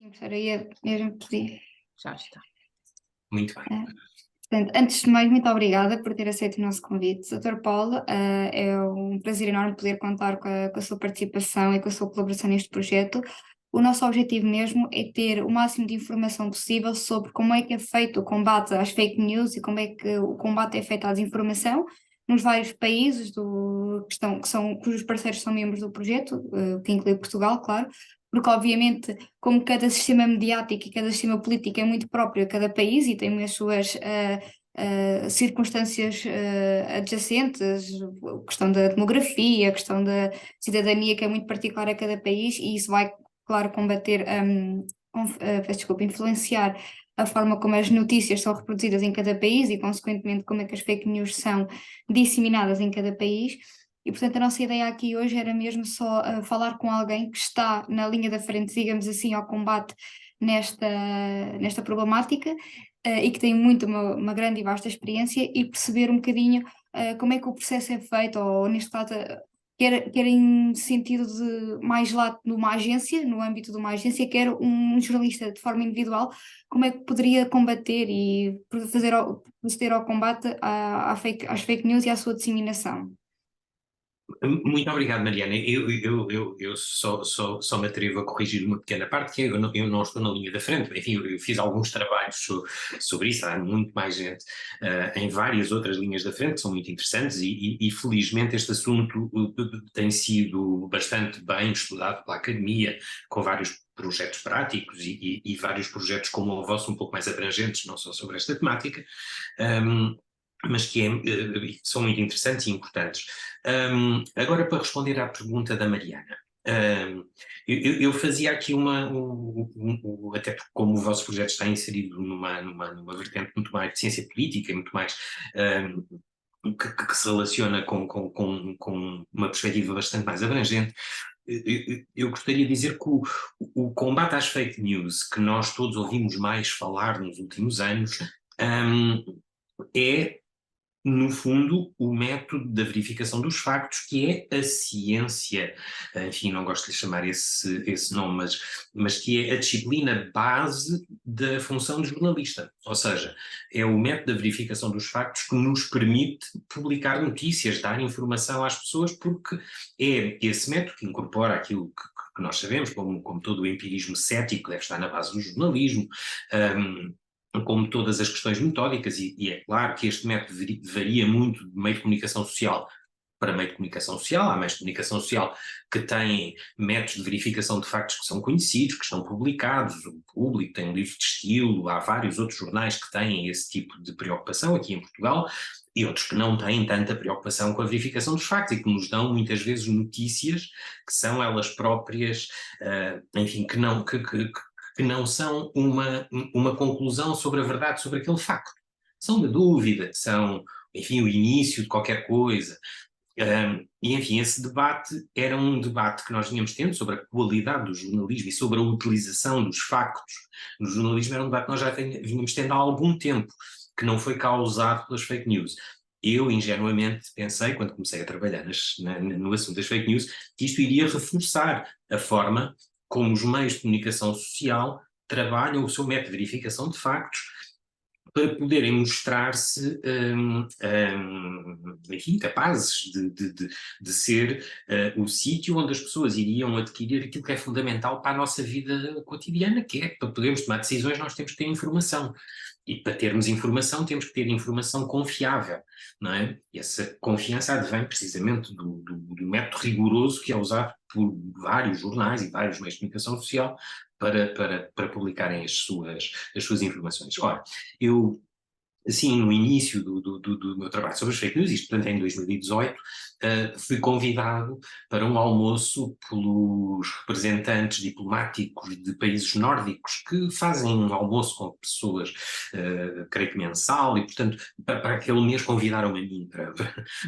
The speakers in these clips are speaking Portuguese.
Sim, gostaria mesmo de pedir. Já está. Muito bem. Portanto, antes de mais, muito obrigada por ter aceito o nosso convite, Dr. Paulo. É um prazer enorme poder contar com a sua participação e com a sua colaboração neste projeto. O nosso objetivo mesmo é ter o máximo de informação possível sobre como é que é feito o combate às fake news e como é que o combate é feito à desinformação nos vários países cujos parceiros são membros do projeto, que inclui Portugal, claro, porque obviamente como cada sistema mediático e cada sistema político é muito próprio a cada país e tem as suas circunstâncias adjacentes, a questão da demografia, a questão da cidadania que é muito particular a cada país e isso vai, claro, combater, peço desculpa, influenciar a forma como as notícias são reproduzidas em cada país e, consequentemente, como é que as fake news são disseminadas em cada país. E, portanto, a nossa ideia aqui hoje era mesmo só falar com alguém que está na linha da frente, digamos assim, ao combate nesta problemática e que tem uma grande e vasta experiência e perceber um bocadinho como é que o processo é feito, ou neste caso, quer em sentido de mais lá numa agência, no âmbito de uma agência, quer um jornalista de forma individual, como é que poderia combater e proceder ao combate às fake news e à sua disseminação. Muito obrigado, Mariana. Eu só me atrevo a corrigir uma pequena parte, que eu não estou na linha da frente. Enfim, eu fiz alguns trabalhos sobre isso, há muito mais gente em várias outras linhas da frente, que são muito interessantes, e felizmente este assunto tem sido bastante bem estudado pela academia, com vários projetos práticos e vários projetos como o vosso, um pouco mais abrangentes, não só sobre esta temática. Mas que são muito interessantes e importantes. Agora, para responder à pergunta da Mariana, eu fazia aqui até porque como o vosso projeto está inserido numa vertente muito mais de ciência política, muito mais que se relaciona com uma perspectiva bastante mais abrangente, eu gostaria de dizer que o combate às fake news, que nós todos ouvimos mais falar nos últimos anos, é no fundo, o método da verificação dos factos, que é a ciência, enfim, não gosto de lhe chamar esse nome, mas que é a disciplina base da função de jornalista. Ou seja, é o método da verificação dos factos que nos permite publicar notícias, dar informação às pessoas, porque é esse método que incorpora aquilo que nós sabemos, como todo o empirismo cético deve estar na base do jornalismo, como todas as questões metódicas, e é claro que este método varia muito de meio de comunicação social para meio de comunicação social. Há meios de comunicação social que têm métodos de verificação de factos que são conhecidos, que estão publicados, o Público tem um livro de estilo, há vários outros jornais que têm esse tipo de preocupação aqui em Portugal, e outros que não têm tanta preocupação com a verificação dos factos e que nos dão muitas vezes notícias que são elas próprias, enfim, que não são uma conclusão sobre a verdade, sobre aquele facto. São da dúvida, são, enfim, o início de qualquer coisa. E, enfim, esse debate era um debate que nós vínhamos tendo sobre a qualidade do jornalismo e sobre a utilização dos factos no jornalismo. Era um debate que nós já vínhamos tendo há algum tempo, que não foi causado pelas fake news. Eu, ingenuamente, pensei, quando comecei a trabalhar no assunto das fake news, que isto iria reforçar a forma como os meios de comunicação social trabalham o seu método de verificação de factos para poderem mostrar-se, enfim, capazes de ser o sítio onde as pessoas iriam adquirir aquilo que é fundamental para a nossa vida cotidiana, que é, para podermos tomar decisões, nós temos que ter informação. E para termos informação, temos que ter informação confiável, não é? E essa confiança advém precisamente do método rigoroso que é usado por vários jornais e vários meios de comunicação social para publicarem as suas informações. Ora, eu, assim, no início do meu trabalho sobre as fake news, isto portanto em 2018, fui convidado para um almoço pelos representantes diplomáticos de países nórdicos que fazem um almoço com pessoas, creio que mensal, e portanto para aquele mês convidaram-me a mim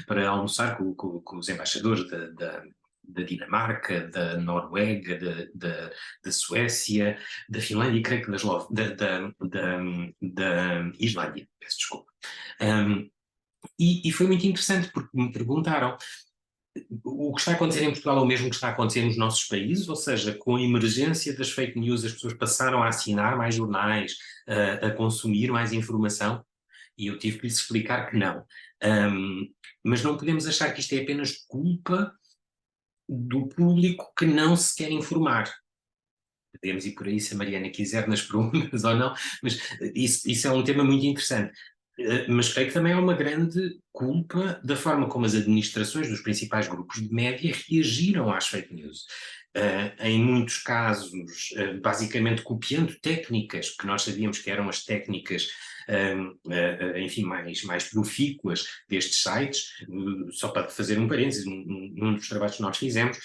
para almoçar com os embaixadores da Dinamarca, da Noruega, da Suécia, da Finlândia e creio que da Islândia, peço desculpa. E foi muito interessante porque me perguntaram o que está a acontecer em Portugal é o mesmo que está a acontecer nos nossos países, ou seja, com a emergência das fake news, as pessoas passaram a assinar mais jornais, a consumir mais informação, e eu tive que lhes explicar que não. Um, mas não podemos achar que isto é apenas culpa do público que não se quer informar. Podemos ir por aí se a Mariana quiser nas perguntas ou não, mas isso é um tema muito interessante. Mas creio que também é uma grande culpa da forma como as administrações dos principais grupos de média reagiram às fake news. Em muitos casos, basicamente copiando técnicas que nós sabíamos que eram as técnicas, enfim, mais profícuas destes sites. Só para fazer um parênteses, num dos trabalhos que nós fizemos,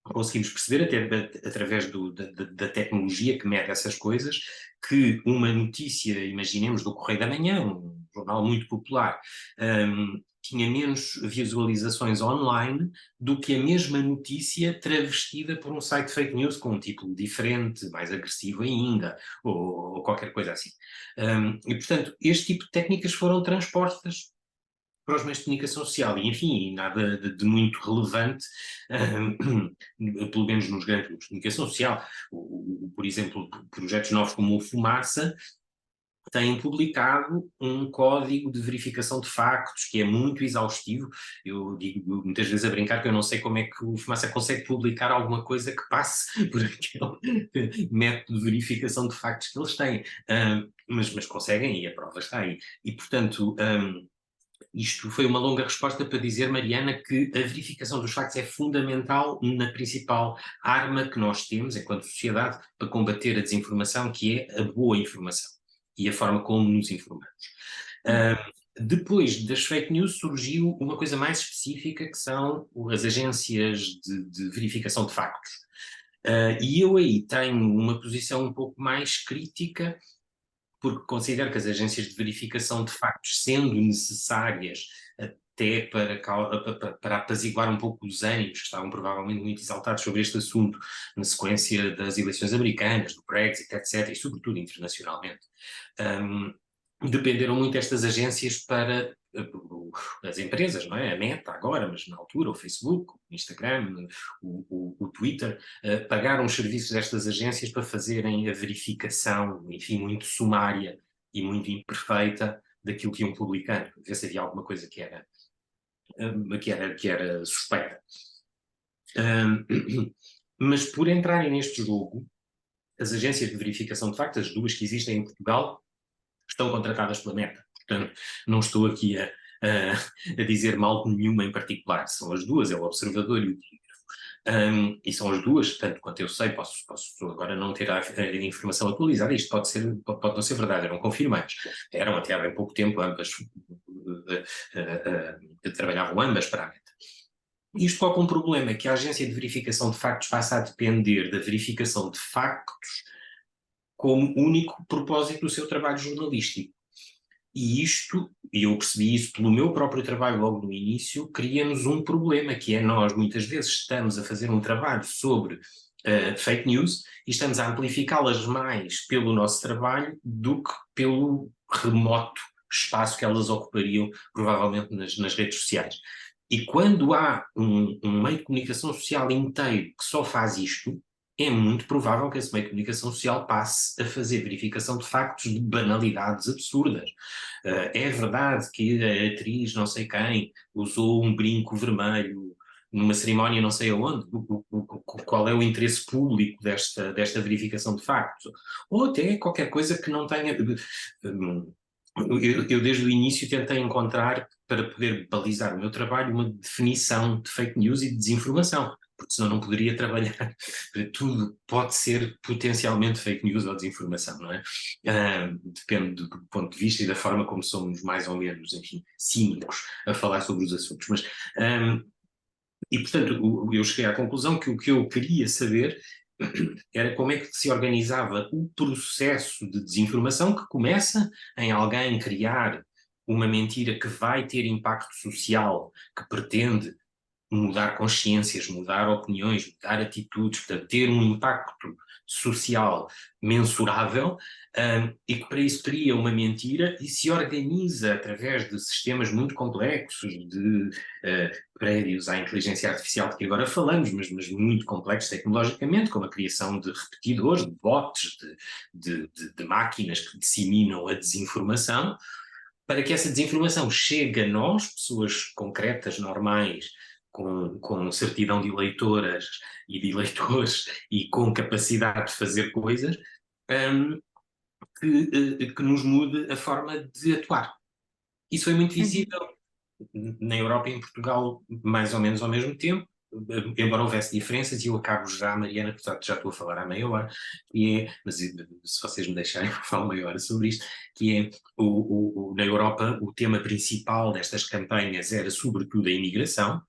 conseguimos perceber, até através da tecnologia que mede essas coisas, que uma notícia, imaginemos, do Correio da Manhã, um jornal muito popular, tinha menos visualizações online do que a mesma notícia travestida por um site fake news com um título diferente, mais agressivo ainda, ou qualquer coisa assim. E, portanto, este tipo de técnicas foram transpostas para os meios de comunicação social, e enfim, nada de muito relevante, pelo menos nos grandes grupos de comunicação social. Por exemplo, projetos novos como o Fumaça têm publicado um código de verificação de factos que é muito exaustivo. Eu digo muitas vezes a brincar que eu não sei como é que o Fumaça consegue publicar alguma coisa que passe por aquele método de verificação de factos que eles têm, mas conseguem, e a prova está aí. E, portanto, isto foi uma longa resposta para dizer, Mariana, que a verificação dos factos é fundamental na principal arma que nós temos, enquanto sociedade, para combater a desinformação, que é a boa informação e a forma como nos informamos. Depois das fake news surgiu uma coisa mais específica, que são as agências de verificação de factos. E eu aí tenho uma posição um pouco mais crítica, porque considero que as agências de verificação de factos, sendo necessárias até para apaziguar um pouco os ânimos, que estavam provavelmente muito exaltados sobre este assunto, na sequência das eleições americanas, do Brexit, etc., e sobretudo internacionalmente, dependeram muito destas agências para as empresas, não é? A Meta agora, mas na altura o Facebook, o Instagram, o Twitter, pagaram os serviços destas agências para fazerem a verificação, enfim, muito sumária e muito imperfeita daquilo que iam publicando, ver se havia alguma coisa que era suspeita. Mas por entrarem neste jogo, as agências de verificação de factos, as duas que existem em Portugal, estão contratadas pela Meta. Portanto, não estou aqui a dizer mal de nenhuma em particular. São as duas, é o Observador e o Telígrafo. E são as duas, tanto quanto eu sei, posso agora não ter a informação atualizada, isto pode não ser verdade, eram confirmados. Eram até há bem pouco tempo, ambas trabalhavam ambas para a Meta. Isto coloca um problema, que a agência de verificação de factos passa a depender da verificação de factos como único propósito do seu trabalho jornalístico. E eu percebi isso pelo meu próprio trabalho logo no início, cria-nos um problema, que é nós muitas vezes estamos a fazer um trabalho sobre fake news e estamos a amplificá-las mais pelo nosso trabalho do que pelo remoto espaço que elas ocupariam provavelmente nas redes sociais. E quando há um meio de comunicação social inteiro que só faz isto, é muito provável que esse meio de comunicação social passe a fazer verificação de factos de banalidades absurdas. É verdade que a atriz não sei quem usou um brinco vermelho numa cerimónia não sei aonde, qual é o interesse público desta verificação de factos? Ou até qualquer coisa que não tenha... Eu desde o início tentei encontrar, para poder balizar o meu trabalho, uma definição de fake news e de desinformação, porque senão não poderia trabalhar. Tudo pode ser potencialmente fake news ou desinformação, não é? Depende do ponto de vista e da forma como somos mais ou menos, enfim, cínicos a falar sobre os assuntos. Mas, e portanto, eu cheguei à conclusão que o que eu queria saber era como é que se organizava o processo de desinformação, que começa em alguém criar uma mentira que vai ter impacto social, que pretende mudar consciências, mudar opiniões, mudar atitudes, portanto, ter um impacto social mensurável, e que para isso cria uma mentira e se organiza através de sistemas muito complexos, de prédios à inteligência artificial de que agora falamos, mas muito complexos tecnologicamente, como a criação de repetidores, de bots, de máquinas que disseminam a desinformação, para que essa desinformação chegue a nós, pessoas concretas, normais, com certidão de eleitoras e de eleitores e com capacidade de fazer coisas, hum, que nos mude a forma de atuar. Isso foi muito Uhum. visível na Europa e em Portugal, mais ou menos ao mesmo tempo, embora houvesse diferenças, e eu acabo já, Mariana, portanto já estou a falar há meia hora, que é, mas se vocês me deixarem, eu falo meia hora sobre isto, que é, na Europa, o tema principal destas campanhas era sobretudo a imigração,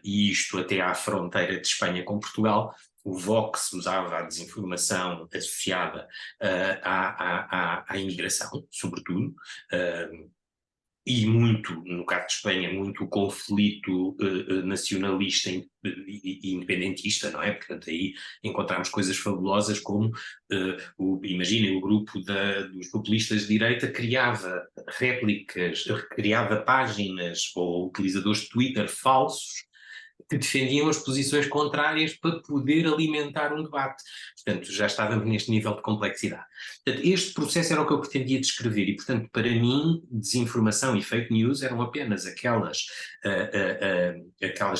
e isto até à fronteira de Espanha com Portugal. O Vox usava a desinformação associada à imigração, sobretudo, e muito, no caso de Espanha, muito o conflito nacionalista e independentista, não é? Portanto, aí encontramos coisas fabulosas como, imaginem, o grupo dos populistas de direita criava réplicas, criava páginas ou utilizadores de Twitter falsos que defendiam as posições contrárias para poder alimentar um debate. Portanto, já estávamos neste nível de complexidade. Portanto, este processo era o que eu pretendia descrever e, portanto, para mim, desinformação e fake news eram apenas aquelas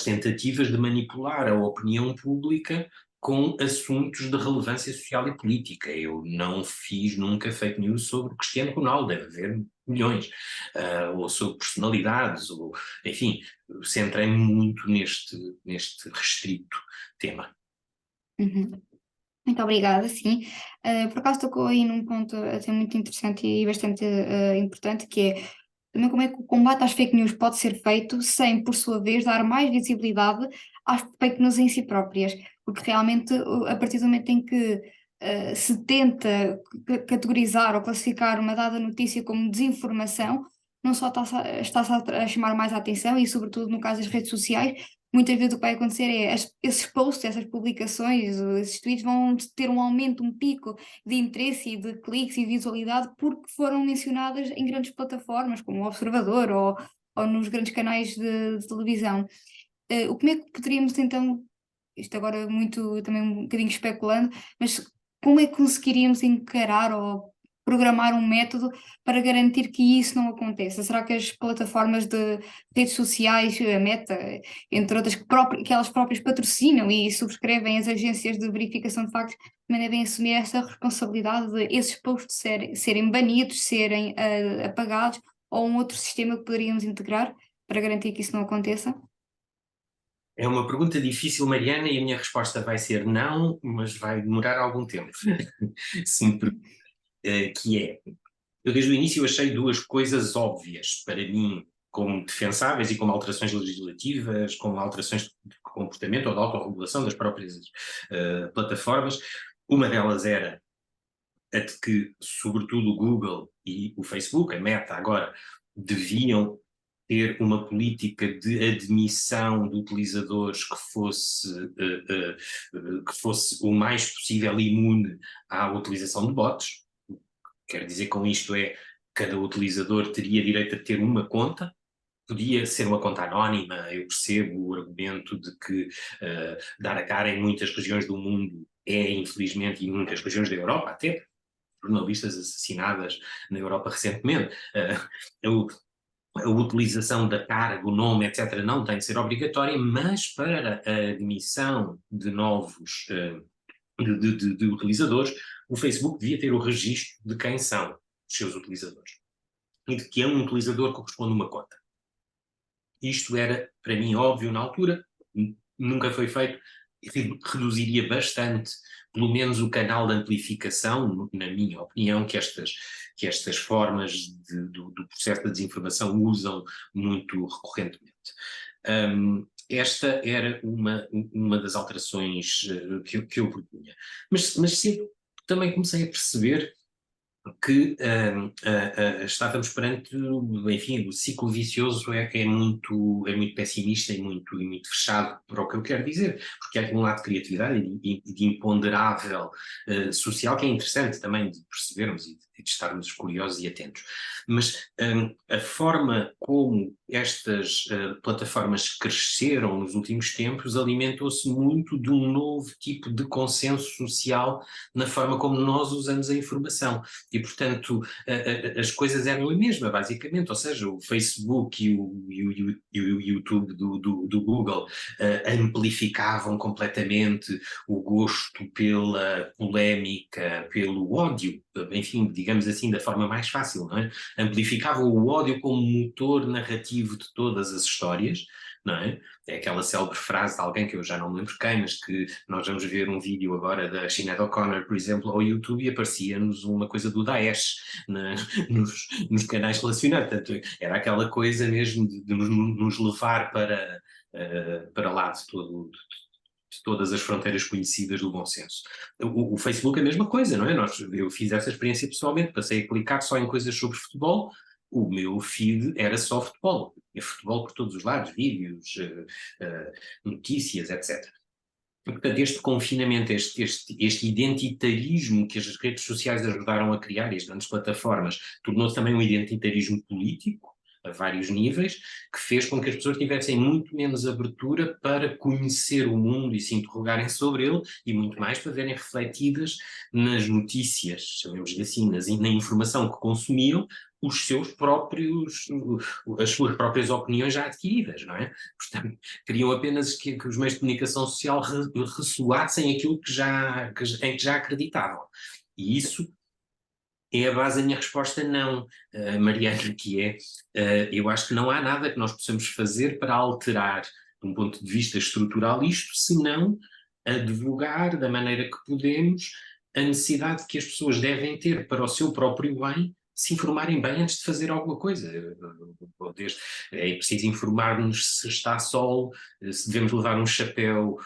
tentativas de manipular a opinião pública com assuntos de relevância social e política. Eu não fiz nunca fake news sobre o Cristiano Ronaldo, deve haver milhões, ou sobre personalidades, ou, enfim, centrei-me muito neste restrito tema. Uhum. Muito obrigada, sim. Por acaso tocou aí num ponto até muito interessante e bastante importante, que é também como é que o combate às fake news pode ser feito sem, por sua vez, dar mais visibilidade às fake news em si próprias, porque realmente a partir do momento em que se tenta categorizar ou classificar uma dada notícia como desinformação, não só está-se a chamar mais a atenção e, sobretudo, no caso das redes sociais, muitas vezes o que vai acontecer é esses posts, essas publicações, esses tweets vão ter um aumento, um pico de interesse e de cliques e visualidade porque foram mencionadas em grandes plataformas como o Observador ou nos grandes canais de televisão. Como é que poderíamos então, isto agora muito também um bocadinho especulando, mas como é que conseguiríamos encarar ou programar um método para garantir que isso não aconteça? Será que as plataformas de redes sociais, a Meta, entre outras, que elas próprias patrocinam e subscrevem as agências de verificação de factos, também devem assumir essa responsabilidade de esses posts serem banidos, serem apagados, ou um outro sistema que poderíamos integrar para garantir que isso não aconteça? É uma pergunta difícil, Mariana, e a minha resposta vai ser não, mas vai demorar algum tempo. Se me que é, eu desde o início achei duas coisas óbvias para mim como defensáveis e como alterações legislativas, como alterações de comportamento ou de autorregulação das próprias plataformas. Uma delas era a de que, sobretudo, o Google e o Facebook, a Meta agora, deviam ter uma política de admissão de utilizadores que fosse o mais possível imune à utilização de bots. Quero dizer com isto é, cada utilizador teria direito a ter uma conta, podia ser uma conta anónima, eu percebo o argumento de que dar a cara em muitas regiões do mundo é, infelizmente, e em muitas regiões da Europa até, jornalistas assassinadas na Europa recentemente, a utilização da cara, do nome, etc., não tem de ser obrigatória, mas para a admissão de novos de utilizadores, o Facebook devia ter o registro de quem são os seus utilizadores e de que a um utilizador corresponde uma conta. Isto era, para mim, óbvio na altura, nunca foi feito, reduziria bastante, pelo menos o canal de amplificação, na minha opinião, que estas formas do processo da desinformação usam muito recorrentemente. Esta era uma das alterações que eu propunha. Mas cedo também comecei a perceber que estávamos perante, enfim, o ciclo vicioso é muito pessimista e muito fechado para o que eu quero dizer, porque há aqui um lado de criatividade e de imponderável social que é interessante também de percebermos e de estarmos curiosos e atentos. Mas a forma como estas plataformas cresceram nos últimos tempos alimentou-se muito de um novo tipo de consenso social na forma como nós usamos a informação. E, portanto, as coisas eram a mesma, basicamente, ou seja, o Facebook e o YouTube do Google amplificavam completamente o gosto pela polémica, pelo ódio, enfim, digamos assim, da forma mais fácil, não é? Amplificavam o ódio como motor narrativo de todas as histórias, não é? É aquela célebre frase de alguém que eu já não me lembro quem, mas que nós vamos ver um vídeo agora da Sinead O'Connor, por exemplo, ao YouTube e aparecia-nos uma coisa do Daesh na, nos canais relacionados. Portanto, era aquela coisa mesmo de nos levar para lá de todas as fronteiras conhecidas do bom senso. O Facebook é a mesma coisa, não é? Eu fiz essa experiência pessoalmente, passei a clicar só em coisas sobre futebol, o meu feed era só futebol, é futebol por todos os lados, vídeos, notícias, etc. E, portanto, este confinamento, este identitarismo que as redes sociais ajudaram a criar, e as grandes plataformas, tornou-se também um identitarismo político, a vários níveis, que fez com que as pessoas tivessem muito menos abertura para conhecer o mundo e se interrogarem sobre ele, e muito mais para verem refletidas nas notícias, chamemos-lhe assim, na informação que consumiam, os seus próprios, as suas próprias opiniões já adquiridas, não é? Portanto, queriam apenas que os meios de comunicação social ressoassem aquilo em que já acreditavam. E isso é a base da minha resposta não, Mariana, que é, eu acho que não há nada que nós possamos fazer para alterar, de um ponto de vista estrutural, isto, senão advogar da maneira que podemos a necessidade que as pessoas devem ter para o seu próprio bem se informarem bem antes de fazer alguma coisa. É preciso informar-nos se está sol, se devemos levar um chapéu,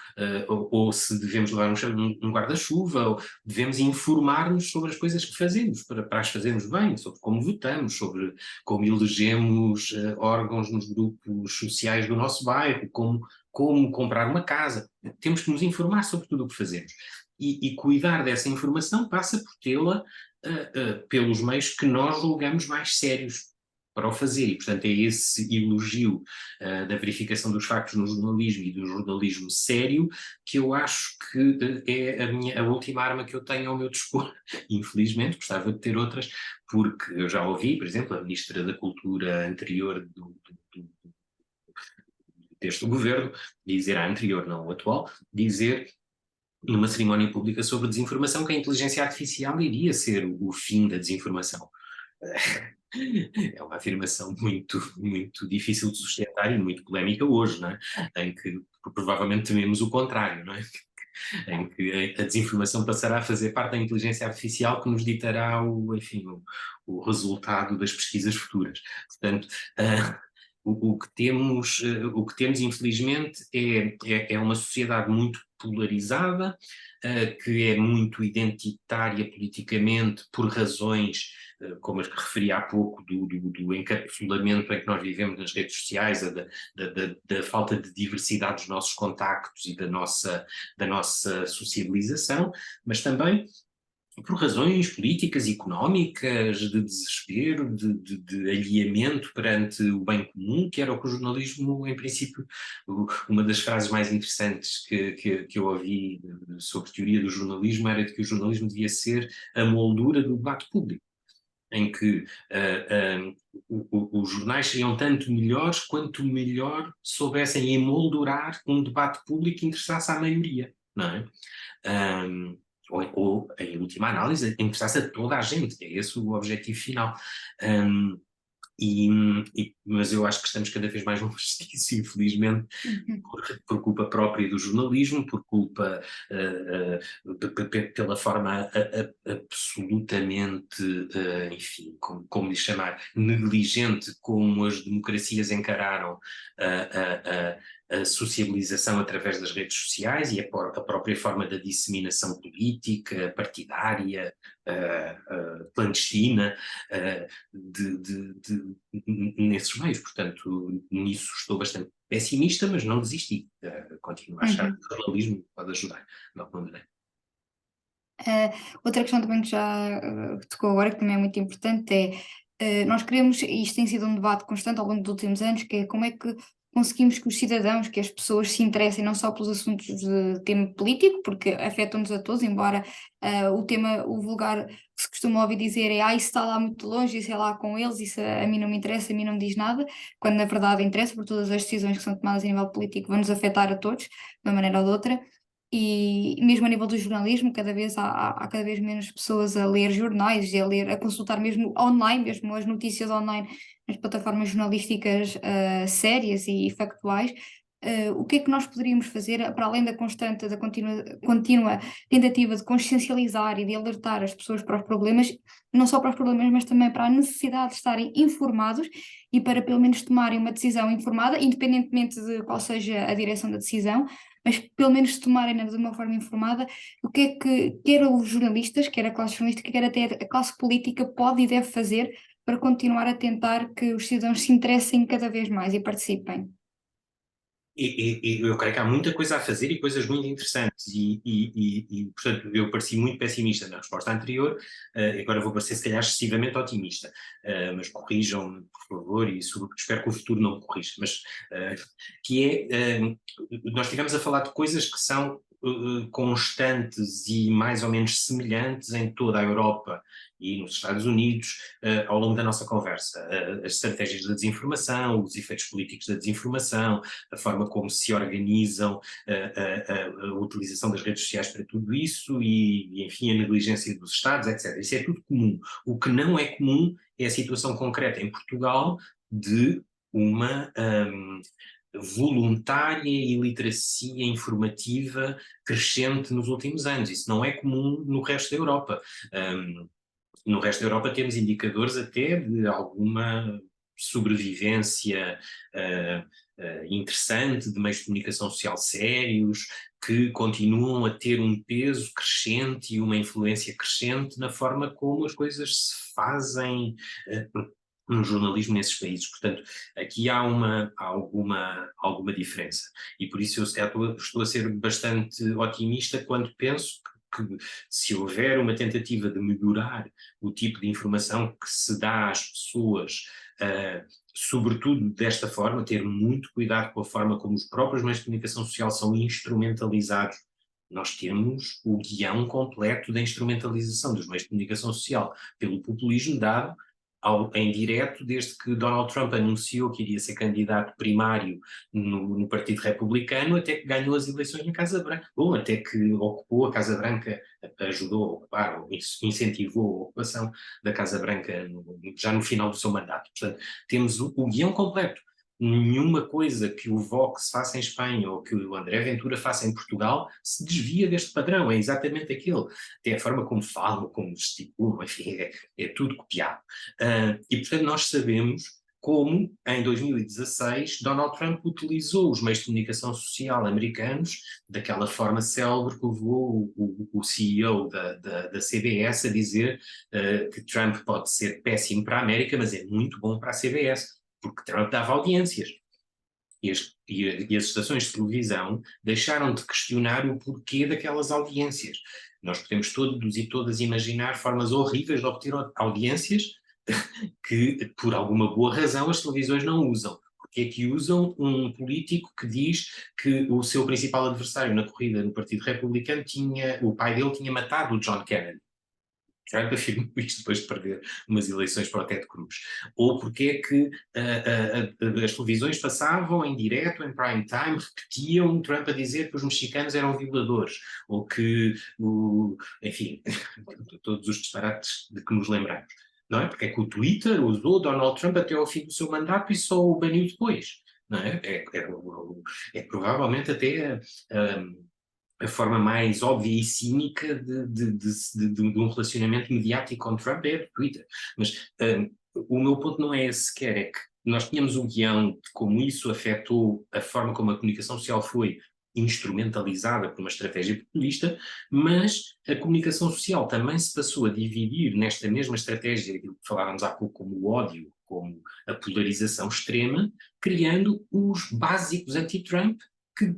ou se devemos levar um guarda-chuva, ou devemos informar-nos sobre as coisas que fazemos, para as fazermos bem, sobre como votamos, sobre como elegemos órgãos nos grupos sociais do nosso bairro, como comprar uma casa. Temos que nos informar sobre tudo o que fazemos. E cuidar dessa informação passa por tê-la pelos meios que nós julgamos mais sérios para o fazer, e portanto é esse elogio da verificação dos factos no jornalismo e do jornalismo sério que eu acho que é a última arma que eu tenho ao meu dispor. Infelizmente, gostava de ter outras, porque eu já ouvi, por exemplo, a Ministra da Cultura anterior deste governo dizer, a anterior, não o atual, dizer numa cerimónia pública sobre desinformação que a inteligência artificial iria ser o fim da desinformação. É uma afirmação muito, muito difícil de sustentar e muito polémica hoje, não é? Em que provavelmente tememos o contrário, não é? Em que a desinformação passará a fazer parte da inteligência artificial que nos ditará enfim, o resultado das pesquisas futuras. Portanto, o que temos, infelizmente, é uma sociedade muito polarizada, que é muito identitária politicamente por razões, como as que referi há pouco, do encapsulamento em que nós vivemos nas redes sociais, da falta de diversidade dos nossos contactos e da nossa sociabilização, mas também por razões políticas, económicas, de desespero, de alheamento perante o bem comum, que era o que o jornalismo, em princípio, uma das frases mais interessantes que eu ouvi sobre teoria do jornalismo era de que o jornalismo devia ser a moldura do debate público, em que os jornais seriam tanto melhores quanto melhor soubessem emoldurar um debate público que interessasse à maioria, não é? Um, ou, em última análise, interessasse a toda a gente, é esse o objetivo final. Um, mas eu acho que estamos cada vez mais longe disso, infelizmente, Uhum. por culpa própria do jornalismo, por culpa, pela forma absolutamente, enfim, como lhe chamar, negligente como as democracias encararam sociabilização através das redes sociais e a própria forma da disseminação política, partidária, clandestina, nesses meios. Portanto, nisso estou bastante pessimista, mas não desisti. Continuo a achar Uhum. que o jornalismo pode ajudar, de alguma maneira. Outra questão também que já tocou agora, que também é muito importante, nós queremos, e isto tem sido um debate constante ao longo dos últimos anos, que é como é que conseguimos que os cidadãos, que as pessoas se interessem não só pelos assuntos de tema político, porque afetam-nos a todos, embora o tema, o vulgar que se costuma ouvir dizer é isso está lá muito longe, isso é lá com eles, isso a mim não me interessa, a mim não me diz nada, quando na verdade interessa, por todas as decisões que são tomadas a nível político vão nos afetar a todos, de uma maneira ou de outra. E mesmo a nível do jornalismo, cada vez há cada vez menos pessoas a ler jornais e a ler, a consultar mesmo online, mesmo as notícias online nas plataformas jornalísticas sérias e factuais. O que é que nós poderíamos fazer para além da constante, da contínua tentativa de consciencializar e de alertar as pessoas para os problemas, não só para os problemas, mas também para a necessidade de estarem informados e para pelo menos tomarem uma decisão informada, independentemente de qual seja a direção da decisão, mas pelo menos tomarem-na de uma forma informada, o que é que quer os jornalistas, quer a classe jornalística, quer até a classe política pode e deve fazer para continuar a tentar que os cidadãos se interessem cada vez mais e participem. E eu creio que há muita coisa a fazer e coisas muito interessantes portanto, eu pareci muito pessimista na resposta anterior, agora vou parecer se calhar excessivamente otimista, mas corrijam-me, por favor, e espero que o futuro não me corrija, mas que é, nós estivemos a falar de coisas que são constantes e mais ou menos semelhantes em toda a Europa e nos Estados Unidos, ao longo da nossa conversa. As estratégias da desinformação, os efeitos políticos da desinformação, a forma como se organizam, a utilização das redes sociais para tudo isso enfim, a negligência dos Estados, etc. Isso é tudo comum. O que não é comum é a situação concreta em Portugal de uma voluntária iliteracia informativa crescente nos últimos anos. Isso não é comum no resto da Europa. No resto da Europa temos indicadores até de alguma sobrevivência interessante, de meios de comunicação social sérios, que continuam a ter um peso crescente e uma influência crescente na forma como as coisas se fazem no jornalismo nesses países. Portanto, aqui há alguma diferença. E por isso estou a ser bastante otimista quando penso que se houver uma tentativa de melhorar o tipo de informação que se dá às pessoas, sobretudo desta forma, ter muito cuidado com a forma como os próprios meios de comunicação social são instrumentalizados. Nós temos o guião completo da instrumentalização dos meios de comunicação social pelo populismo dado em direto, desde que Donald Trump anunciou que iria ser candidato primário no Partido Republicano, até que ganhou as eleições na Casa Branca, ou até que ocupou a Casa Branca, ajudou a ocupar, ou incentivou a ocupação da Casa Branca já no final do seu mandato. Portanto, temos o guião completo. Nenhuma coisa que o Vox faça em Espanha ou que o André Ventura faça em Portugal se desvia deste padrão, é exatamente aquele. Até a forma como falam, como gesticulam, enfim, é tudo copiado. E portanto nós sabemos como, em 2016, Donald Trump utilizou os meios de comunicação social americanos daquela forma célebre que levou o CEO da CBS a dizer que Trump pode ser péssimo para a América, mas é muito bom para a CBS, porque Trump dava audiências. E as estações de televisão deixaram de questionar o porquê daquelas audiências. Nós podemos todos e todas imaginar formas horríveis de obter audiências que, por alguma boa razão, as televisões não usam. Porque é que usam um político que diz que o seu principal adversário na corrida no Partido Republicano o pai dele tinha matado o John Kennedy. Trump afirmou isto depois de perder umas eleições para o Ted Cruz. Ou porque é que as televisões passavam em direto, em prime time, repetiam Trump a dizer que os mexicanos eram violadores, ou que, enfim, todos os disparates de que nos lembramos. Não é? Porque é que o Twitter usou Donald Trump até ao fim do seu mandato e só o baniu depois. Não é? É provavelmente até a forma mais óbvia e cínica de um relacionamento mediático com Trump é do Twitter. Mas o meu ponto não é esse sequer, é que nós tínhamos um guião de como isso afetou a forma como a comunicação social foi instrumentalizada por uma estratégia populista, mas a comunicação social também se passou a dividir nesta mesma estratégia, aquilo que falávamos há pouco como o ódio, como a polarização extrema, criando os básicos anti-Trump que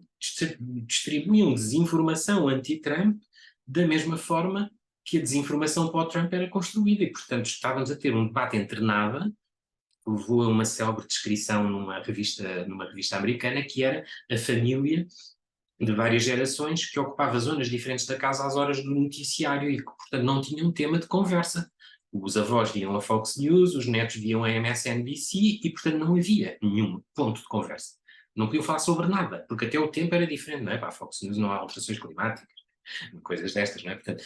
distribuíam desinformação anti-Trump da mesma forma que a desinformação para o Trump era construída e, portanto, estávamos a ter um debate entre nada, levou a uma célebre descrição numa revista americana, que era a família de várias gerações que ocupava zonas diferentes da casa às horas do noticiário e que, portanto, não tinham tema de conversa. Os avós viam a Fox News, os netos viam a MSNBC e, portanto, não havia nenhum ponto de conversa. Não podiam falar sobre nada, porque até o tempo era diferente, não é? Para a Fox News não há alterações climáticas, coisas destas, não é? Portanto,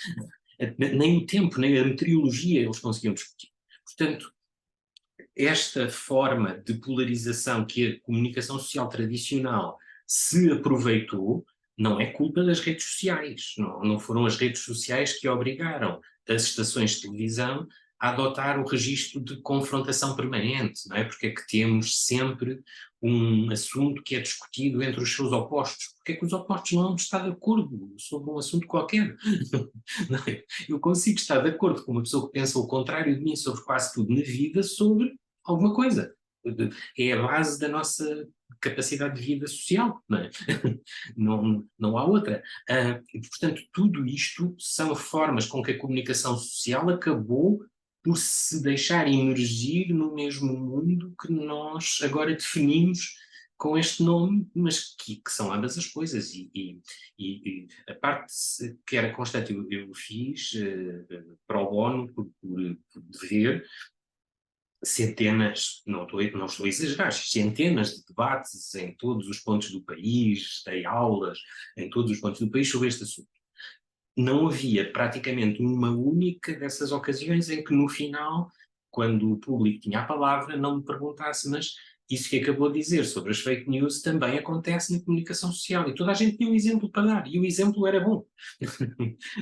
nem o tempo, nem a meteorologia eles conseguiam discutir. Portanto, esta forma de polarização que a comunicação social tradicional se aproveitou não é culpa das redes sociais, não foram as redes sociais que obrigaram as estações de televisão a adotar o registro de confrontação permanente, não é? Porque é que temos sempre um assunto que é discutido entre os seus opostos? Porque é que os opostos não vão estar de acordo sobre um assunto qualquer? Não é? Eu consigo estar de acordo com uma pessoa que pensa o contrário de mim sobre quase tudo na vida, sobre alguma coisa. É a base da nossa capacidade de vida social, não é? Não há outra. E, portanto, tudo isto são formas com que a comunicação social acabou por se deixar emergir no mesmo mundo que nós agora definimos com este nome, mas que são ambas as coisas. E a parte que era constante, eu fiz pro bono, por dever, centenas, não estou a exagerar, centenas de debates em todos os pontos do país, dei aulas em todos os pontos do país sobre este assunto. Não havia praticamente uma única dessas ocasiões em que no final, quando o público tinha a palavra, não me perguntasse, mas isso que acabou de dizer sobre as fake news também acontece na comunicação social e toda a gente tinha um exemplo para dar e o exemplo era bom.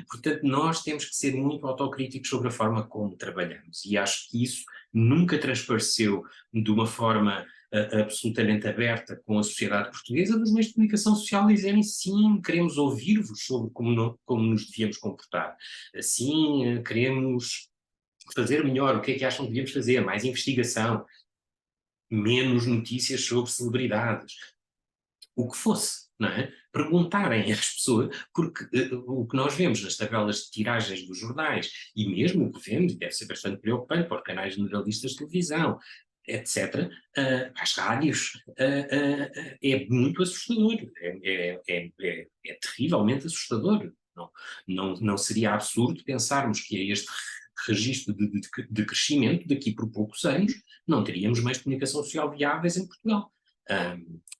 Portanto, nós temos que ser muito autocríticos sobre a forma como trabalhamos e acho que isso nunca transpareceu de uma forma absolutamente aberta com a sociedade portuguesa, dos meios de comunicação social dizerem sim, queremos ouvir-vos sobre como nos devíamos comportar, sim, queremos fazer melhor, o que é que acham que devíamos fazer, mais investigação, menos notícias sobre celebridades, o que fosse, não é? Perguntarem às pessoas, porque o que nós vemos nas tabelas de tiragens dos jornais, e mesmo o que vemos, e deve ser bastante preocupante para os canais generalistas de televisão, etc., às rádios, é muito assustador, é terrivelmente assustador. Não seria absurdo pensarmos que a este registro de crescimento, daqui por poucos anos, não teríamos meios de comunicação social viáveis em Portugal.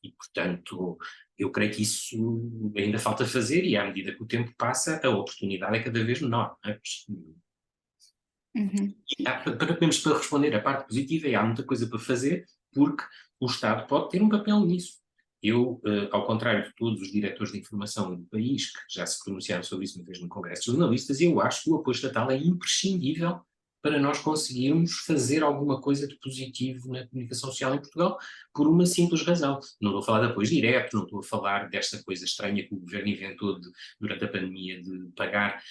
E, portanto, eu creio que isso ainda falta fazer e à medida que o tempo passa, a oportunidade é cada vez menor. Não é? Uhum. Para responder a parte positiva, há muita coisa para fazer, porque o Estado pode ter um papel nisso. Eu, ao contrário de todos os diretores de informação do país, que já se pronunciaram sobre isso uma vez no Congresso de Jornalistas, eu acho que o apoio estatal é imprescindível para nós conseguirmos fazer alguma coisa de positivo na comunicação social em Portugal, por uma simples razão. Não estou a falar de apoio direto, não estou a falar desta coisa estranha que o governo inventou durante a pandemia de pagar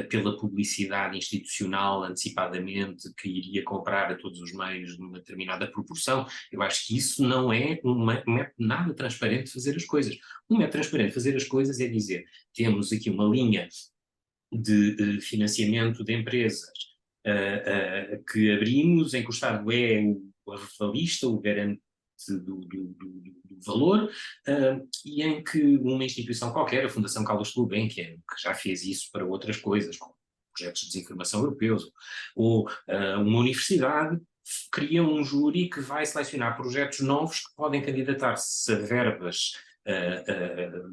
pela publicidade institucional antecipadamente, que iria comprar a todos os meios numa determinada proporção. Eu acho que isso não é um método nada transparente de fazer as coisas. Um método transparente de fazer as coisas é dizer, temos aqui uma linha de financiamento de empresas que abrimos, em que o Estado é o avalista, o garante do valor, e em que uma instituição qualquer, a Fundação Carlos Gulbenkian, que já fez isso para outras coisas, como projetos de desinformação europeus, ou uma universidade, cria um júri que vai selecionar projetos novos que podem candidatar-se a verbas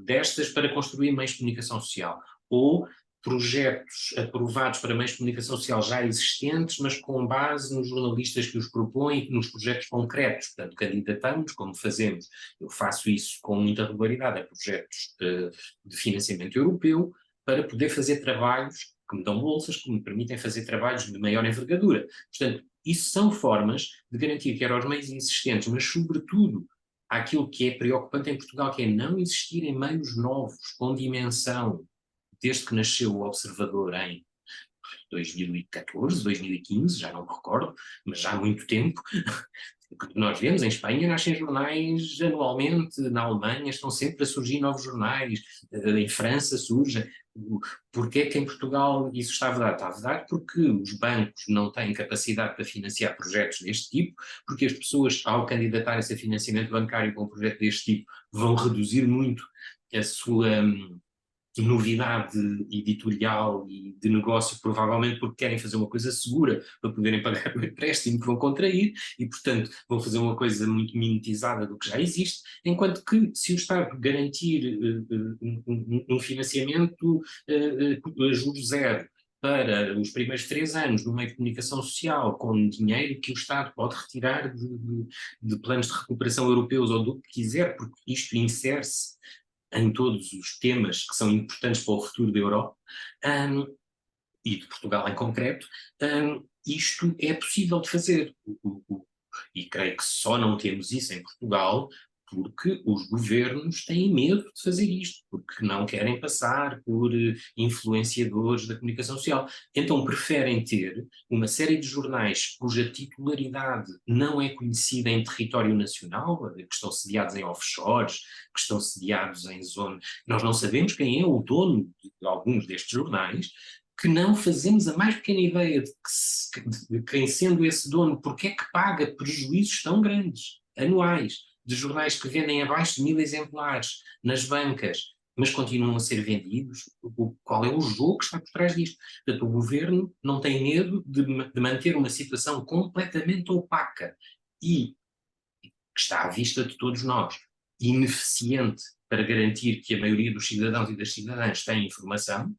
destas para construir meios de comunicação social, ou projetos aprovados para meios de comunicação social já existentes, mas com base nos jornalistas que os propõem, nos projetos concretos. Portanto, candidatamos, como fazemos, eu faço isso com muita regularidade, a projetos de financiamento europeu, para poder fazer trabalhos que me dão bolsas, que me permitem fazer trabalhos de maior envergadura. Portanto, Isso são formas de garantir quer aos meios existentes, mas sobretudo àquilo que é preocupante em Portugal, que é não existirem meios novos, com dimensão, desde que nasceu o Observador em 2014, 2015, já não me recordo, mas já há muito tempo. O que nós vemos em Espanha, nascem jornais anualmente, na Alemanha estão sempre a surgir novos jornais, em França surgem. Porquê é que em Portugal isso está vedado? Está vedado porque os bancos não têm capacidade para financiar projetos deste tipo, porque as pessoas, ao candidatarem-se a financiamento bancário com um projeto deste tipo, vão reduzir muito a sua novidade editorial e de negócio, provavelmente porque querem fazer uma coisa segura para poderem pagar o empréstimo que vão contrair e, portanto, vão fazer uma coisa muito mimetizada do que já existe, enquanto que se o Estado garantir um financiamento a juros zero para os primeiros 3 anos no meio de comunicação social, com dinheiro que o Estado pode retirar de planos de recuperação europeus ou do que quiser, porque isto insere-se em todos os temas que são importantes para o futuro da Europa, um, e de Portugal em concreto, isto é possível de fazer. E creio que só não temos isso em Portugal porque os governos têm medo de fazer isto, porque não querem passar por influenciadores da comunicação social. Então preferem ter uma série de jornais cuja titularidade não é conhecida em território nacional, que estão sediados em offshores, que estão sediados em zonas. Nós não sabemos quem é o dono de alguns destes jornais, que não fazemos a mais pequena ideia de quem sendo esse dono, porque é que paga prejuízos tão grandes, anuais, de jornais que vendem abaixo de 1000 exemplares nas bancas, mas continuam a ser vendidos. Qual é o jogo que está por trás disto? Portanto, o governo não tem medo de manter uma situação completamente opaca e que está à vista de todos nós, ineficiente para garantir que a maioria dos cidadãos e das cidadãs têm informação.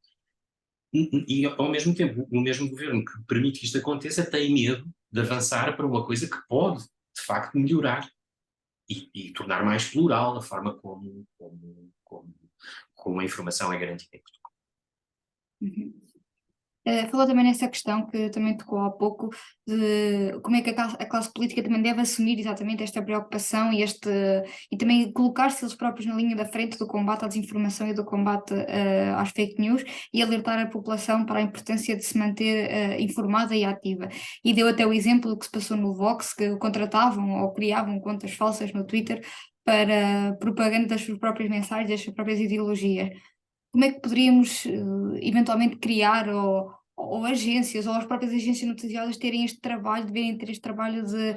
E, ao mesmo tempo, o mesmo governo que permite que isto aconteça tem medo de avançar para uma coisa que pode, de facto, melhorar e tornar mais plural a forma como a informação é garantida em Portugal. Uhum. Falou também nessa questão que também tocou há pouco, de como é que a classe política também deve assumir exatamente esta preocupação e também colocar-se eles próprios na linha da frente do combate à desinformação e do combate às fake news e alertar a população para a importância de se manter informada e ativa. E deu até o exemplo do que se passou no Vox, que contratavam ou criavam contas falsas no Twitter para propaganda das suas próprias mensagens, das suas próprias ideologias. Como é que poderíamos eventualmente criar ou agências ou as próprias agências noticiosas terem este trabalho, deverem ter este trabalho de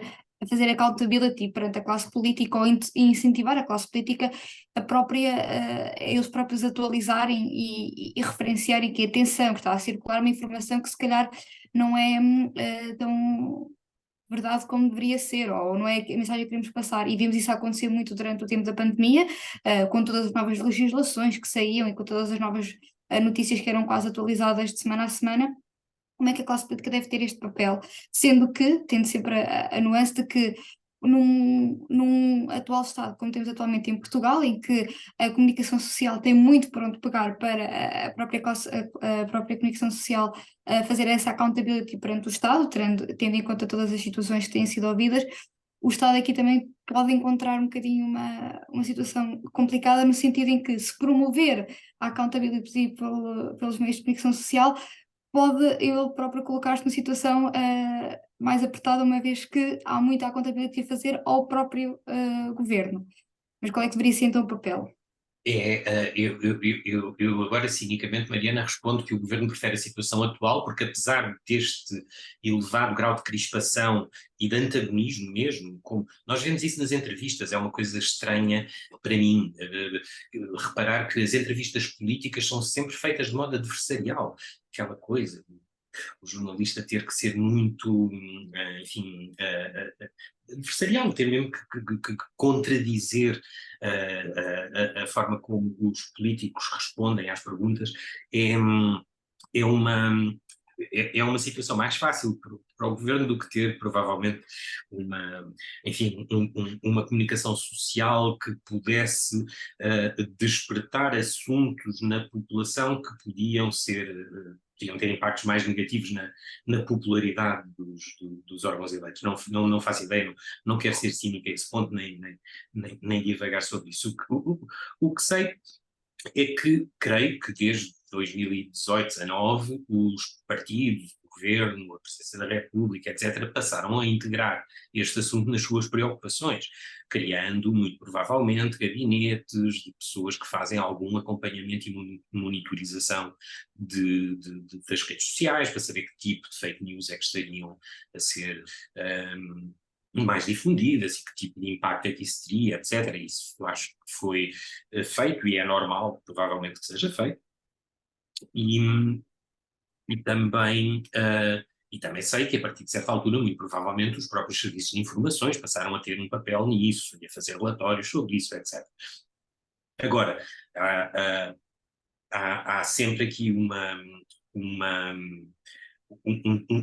fazer accountability perante a classe política ou incentivar a classe política a própria, eles próprios atualizarem e referenciarem que atenção, que está a circular uma informação que se calhar não é tão verdade como deveria ser, ou não é a mensagem que queremos passar. E vimos isso acontecer muito durante o tempo da pandemia, com todas as novas legislações que saíam e com todas as novas notícias que eram quase atualizadas de semana a semana. Como é que a classe política deve ter este papel? Sendo que, tendo sempre a nuance de que num atual estado, como temos atualmente em Portugal, em que a comunicação social tem muito por onde pegar para a própria classe, a própria comunicação social fazer essa accountability perante o Estado, tendo em conta todas as situações que têm sido ouvidas, o Estado aqui também pode encontrar um bocadinho uma situação complicada no sentido em que se promover a accountability pelos meios de comunicação social, pode ele próprio colocar-se numa situação mais apertada, uma vez que há muita accountability a fazer ao próprio governo. Mas qual é que deveria ser então o papel? Eu agora cinicamente, Mariana, respondo que o governo prefere a situação atual, porque apesar deste elevado grau de crispação e de antagonismo mesmo, como nós vemos isso nas entrevistas, é uma coisa estranha para mim, reparar que as entrevistas políticas são sempre feitas de modo adversarial, aquela coisa, o jornalista ter que ser muito, enfim, adversarial, ter mesmo que contradizer a forma como os políticos respondem às perguntas, é uma, é uma situação mais fácil para o governo do que ter, provavelmente, enfim, uma comunicação social que pudesse despertar assuntos na população que podiam ser podiam ter impactos mais negativos na popularidade dos órgãos eleitos. Não faço ideia, não quero ser cínico a esse ponto, nem divagar sobre isso. O que sei é que creio que desde 2018, 19, os partidos, o governo, a Presidência da República, etc., passaram a integrar este assunto nas suas preocupações, criando, muito provavelmente, gabinetes de pessoas que fazem algum acompanhamento e monitorização das redes sociais, para saber que tipo de fake news é que estariam a ser mais difundidas e que tipo de impacto é que isso teria, etc. Isso eu acho que foi feito e é normal, provavelmente que seja feito. E também sei que a partir de certa altura, muito provavelmente, os próprios serviços de informações passaram a ter um papel nisso, e a fazer relatórios sobre isso, etc. Agora, há sempre aqui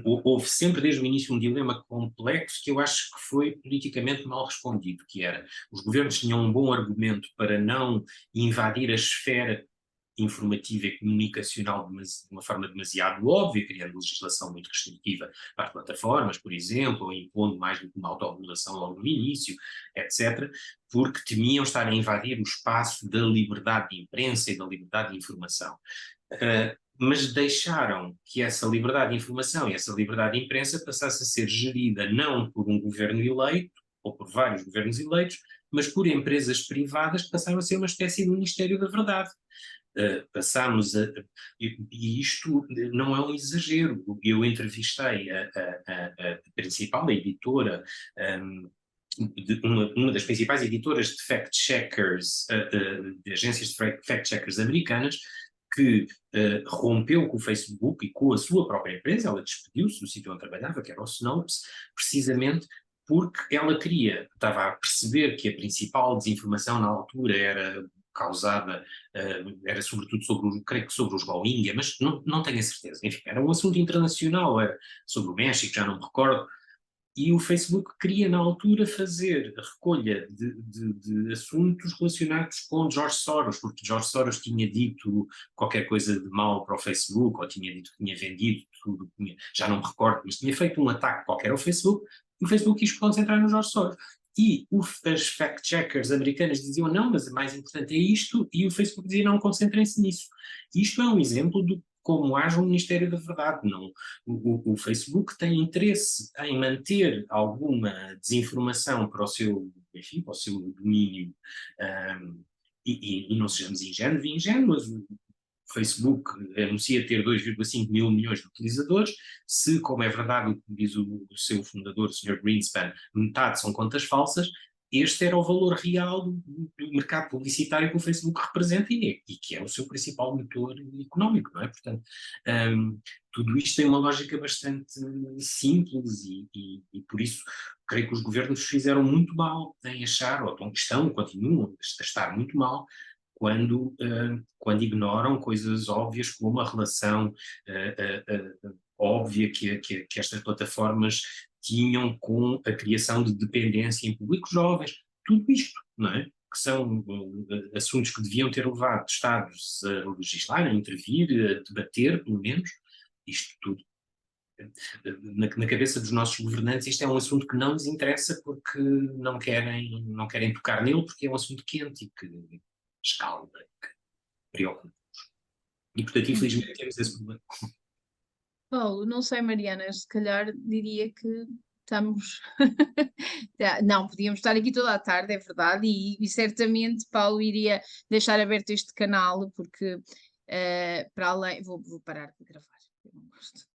houve sempre desde o início um dilema complexo que eu acho que foi politicamente mal respondido, que era, os governos tinham um bom argumento para não invadir a esfera informativa e comunicacional de uma forma demasiado óbvia, criando legislação muito restritiva para as plataformas, por exemplo, ou impondo mais do que uma autorregulação logo no início, etc., porque temiam estar a invadir o espaço da liberdade de imprensa e da liberdade de informação. Mas deixaram que essa liberdade de informação e essa liberdade de imprensa passasse a ser gerida não por um governo eleito, ou por vários governos eleitos, mas por empresas privadas que passaram a ser uma espécie de Ministério da Verdade. Passámos a. E isto não é um exagero. Eu entrevistei a principal, a editora, uma das principais editoras de fact-checkers, de agências de fact-checkers americanas, que rompeu com o Facebook e com a sua própria empresa. Ela despediu-se do sítio onde trabalhava, que era o Snopes, precisamente porque ela estava a perceber que a principal desinformação na altura era causada, era sobretudo creio que sobre os Rohingya, mas não tenho a certeza. Enfim, era um assunto internacional, era sobre o México, já não me recordo, e o Facebook queria na altura fazer a recolha de assuntos relacionados com George Soros, porque George Soros tinha dito qualquer coisa de mal para o Facebook, ou tinha dito que tinha vendido tudo, já não me recordo, mas tinha feito um ataque qualquer ao Facebook, e o Facebook quis concentrar no George Soros. E as fact-checkers americanas diziam não, mas o mais importante é isto, e o Facebook dizia não, concentrem-se nisso. Isto é um exemplo de como haja um Ministério da Verdade. Não, o Facebook tem interesse em manter alguma desinformação para o seu, enfim, para o seu domínio, e não sejamos ingênuos, o Facebook anuncia ter 2,5 mil milhões de utilizadores. Se, como é verdade o que diz o seu fundador, o Sr. Greenspan, metade são contas falsas, este era o valor real do mercado publicitário que o Facebook representa e que é o seu principal motor económico, não é? Portanto, tudo isto tem uma lógica bastante simples e por isso creio que os governos fizeram muito mal em achar, ou continuam a estar muito mal, quando ignoram coisas óbvias como a relação óbvia que estas plataformas tinham com a criação de dependência em públicos jovens, tudo isto, não é? Que são assuntos que deviam ter levado Estados a legislar, a intervir, a debater, pelo menos, isto tudo. Na cabeça dos nossos governantes isto é um assunto que não lhes interessa porque não querem tocar nele, porque é um assunto quente e que escalda, que preocupa. E portanto, infelizmente, temos esse problema. Paulo, não sei, Mariana, se calhar diria que estamos. Não, podíamos estar aqui toda a tarde, é verdade, e certamente Paulo iria deixar aberto este canal, porque para além. Vou parar de gravar, eu não gosto.